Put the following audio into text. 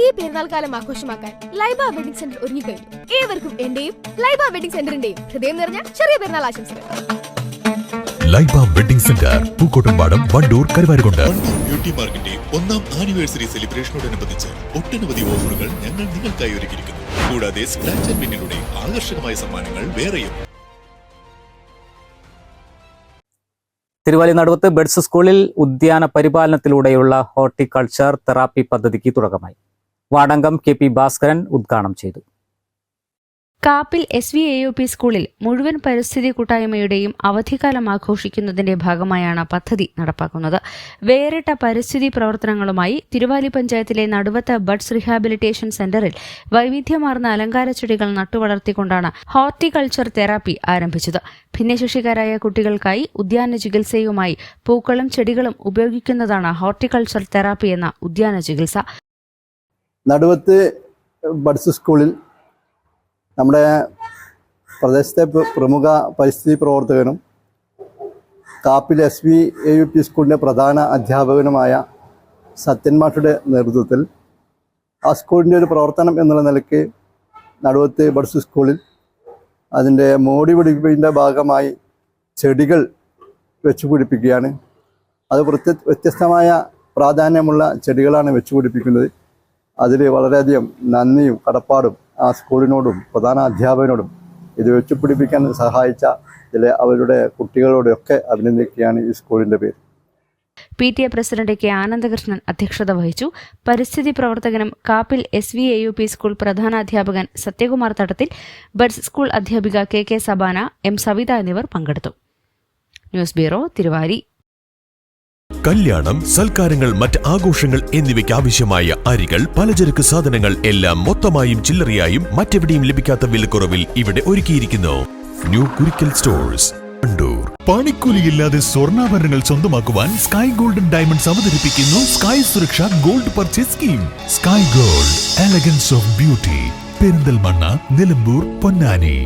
ഈ പെരുന്നാൾക്കാലം ആഘോഷമാക്കാൻ Laiba wedding centre ഒരുങ്ങിക്കഴിഞ്ഞു. ഏവർക്കും എന്റെയും ലൈബ വെഡിംഗ് സെന്ററിന്റെയും ഹൃദയം നിറഞ്ഞ ചെറിയ പെരുന്നാൾ ആശംസകൾ. Laiba wedding centre, Pookkottumpadam, Wandoor, Karuvarakundu. Beauty മാർക്കിന്റെ 1ാം ആനിവേഴ്സറി സെലിബ്രേഷനോടനുബന്ധിച്ച് ഒട്ടനവധി ഓഫറുകൾ ഞങ്ങൾ നിങ്ങൾക്കായി ഒരുക്കിയിരിക്കുന്നു. കൂടാതെ സ്ക്രാച്ച് ആൻഡ് വിന്നിലൂടെ ആകർഷകമായ സമ്മാനങ്ങൾ വേറെയും. തിരുവല്ല നടുവത്ത് ബഡ്സ് സ്കൂളിൽ ഉദ്യാന പരിപാലനത്തിലൂടെയുള്ള ഹോർട്ടിക്കൾച്ചർ തെറാപ്പി പദ്ധതിക്ക് തുടക്കമായി. വാർഡംഗം KP ഭാസ്കരൻ ഉദ്ഘാടനം ചെയ്തു. കാപ്പിൽ SVAUP സ്കൂളിൽ മുഴുവൻ പരിസ്ഥിതി കൂട്ടായ്മയുടെയും അവധിക്കാലം ആഘോഷിക്കുന്നതിന്റെ ഭാഗമായാണ് പദ്ധതി നടപ്പാക്കുന്നത്. വേറിട്ട പരിസ്ഥിതി പ്രവർത്തനങ്ങളുമായി തിരുവാലി പഞ്ചായത്തിലെ നടുവത്ത് ബഡ്സ് റീഹാബിലിറ്റേഷൻ സെന്ററിൽ വൈവിധ്യമാർന്ന അലങ്കാര ചെടികൾ നട്ടുവളർത്തിക്കൊണ്ടാണ് ഹോർട്ടിക്കൾച്ചർ തെറാപ്പി ആരംഭിച്ചത്. ഭിന്നശേഷിക്കാരായ കുട്ടികൾക്കായി ഉദ്യാന ചികിത്സയുമായി പൂക്കളും ചെടികളും ഉപയോഗിക്കുന്നതാണ് ഹോർട്ടിക്കൾച്ചർ തെറാപ്പി എന്ന ഉദ്യാന ചികിത്സ. നടുവത്ത് ബഡ്സ് സ്കൂളിൽ നമ്മുടെ പ്രദേശത്തെ പ്രമുഖ പരിസ്ഥിതി പ്രവർത്തകനും കാപ്പിൽ SVAUP സ്കൂളിൻ്റെ പ്രധാന അധ്യാപകനുമായ സത്യൻ മാഷുടെ നേതൃത്വത്തിൽ ആ സ്കൂളിൻ്റെ ഒരു പ്രവർത്തനം എന്നുള്ള നിലയ്ക്ക് നടുവത്ത് ബഡ്സ് സ്കൂളിൽ അതിൻ്റെ മോടി പിടിപ്പിൻ്റെ ഭാഗമായി ചെടികൾ വെച്ചുപിടിപ്പിക്കുകയാണ്. അത് വ്യത്യസ്തമായ പ്രാധാന്യമുള്ള ചെടികളാണ് വെച്ചുപിടിപ്പിക്കുന്നത്. അതിൽ വളരെയധികം നന്ദിയും കടപ്പാടും ആ സ്കൂളിനോടും പ്രധാന അധ്യാപകനോടും ഇത് വെച്ചുപിടിപ്പിക്കാൻ സഹായിച്ച ഇതിലെ അവരുടെ കുട്ടികളോടൊക്കെ അഭിനന്ദിക്കുകയാണ് ഈ സ്കൂളിൻ്റെ പേര്. PTA president K. ആനന്ദകൃഷ്ണൻ അധ്യക്ഷത വഹിച്ചു. പരിസ്ഥിതി പ്രവർത്തകനും കാപ്പിൽ SVAUP സ്കൂൾ പ്രധാനാധ്യാപകൻ സത്യകുമാർ തടത്തിൽ, ബഡ്സ് സ്കൂൾ അധ്യാപിക KK സബാന, M. സവിത എന്നിവർ പങ്കെടുത്തു. News bureau, Thiruvali. കല്യാണം, സൽക്കാരങ്ങൾ, മറ്റ് ആഘോഷങ്ങൾ എന്നിവയ്ക്ക് ആവശ്യമായ അരികൾ, പലചരക്ക് സാധനങ്ങൾ എല്ലാം മൊത്തമായും ചില്ലറയായും മറ്റെവിടെയും ലഭിക്കാത്ത വിലക്കുറവിൽ ഇവിടെ ഒരുക്കിയിരിക്കുന്നു. New Kurikkal stores, Wandoor. പണിക്കൂലിയില്ലാതെ സ്വർണ്ണാഭരണങ്ങൾ സ്വന്തമാക്കുവാൻ സ്കൈ ഗോൾഡൻ ഡയമണ്ട്സ് അവതരിപ്പിക്കുന്നു sky Suraksha gold purchase scheme. Sky gold, elegance of beauty. Perinthalmanna, Nilambur, Ponnani.